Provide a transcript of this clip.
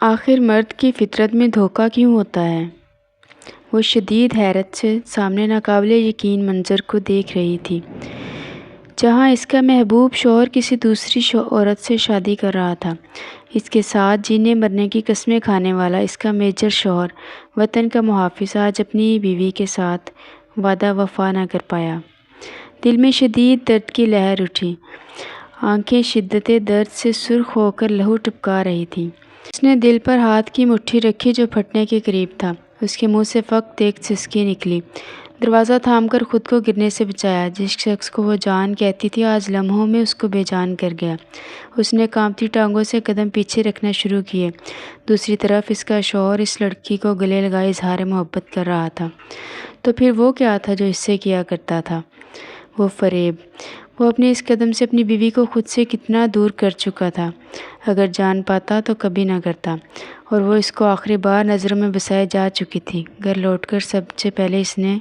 آخر مرد کی فطرت میں دھوکہ کیوں ہوتا ہے؟ وہ شدید حیرت سے سامنے ناقابل یقین منظر کو دیکھ رہی تھی، جہاں اس کا محبوب شوہر کسی دوسری عورت سے شادی کر رہا تھا۔ اس کے ساتھ جینے مرنے کی قسمیں کھانے والا اس کا میجر شوہر، وطن کا محافظ، آج اپنی بیوی کے ساتھ وعدہ وفا نہ کر پایا۔ دل میں شدید درد کی لہر اٹھی، آنکھیں شدت درد سے سرخ ہو کر لہو ٹپکا رہی تھیں۔ اس نے دل پر ہاتھ کی مٹھی رکھی جو پھٹنے کے قریب تھا۔ اس کے منہ سے فقط ایک سسکی نکلی۔ دروازہ تھام کر خود کو گرنے سے بچایا۔ جس شخص کو وہ جان کہتی تھی آج لمحوں میں اس کو بے جان کر گیا۔ اس نے کانپتی ٹانگوں سے قدم پیچھے رکھنا شروع کیے۔ دوسری طرف اس کا شوہر اس لڑکی کو گلے لگائے اظہار محبت کر رہا تھا۔ تو پھر وہ کیا تھا جو اس سے کیا کرتا تھا؟ وہ فریب۔ وہ اپنے اس قدم سے اپنی بیوی کو خود سے کتنا دور کر چکا تھا۔ اگر جان پاتا تو کبھی نہ کرتا، اور وہ اس کو آخری بار نظروں میں بسائے جا چکی تھی۔ گھر لوٹ کر سب سے پہلے اس نے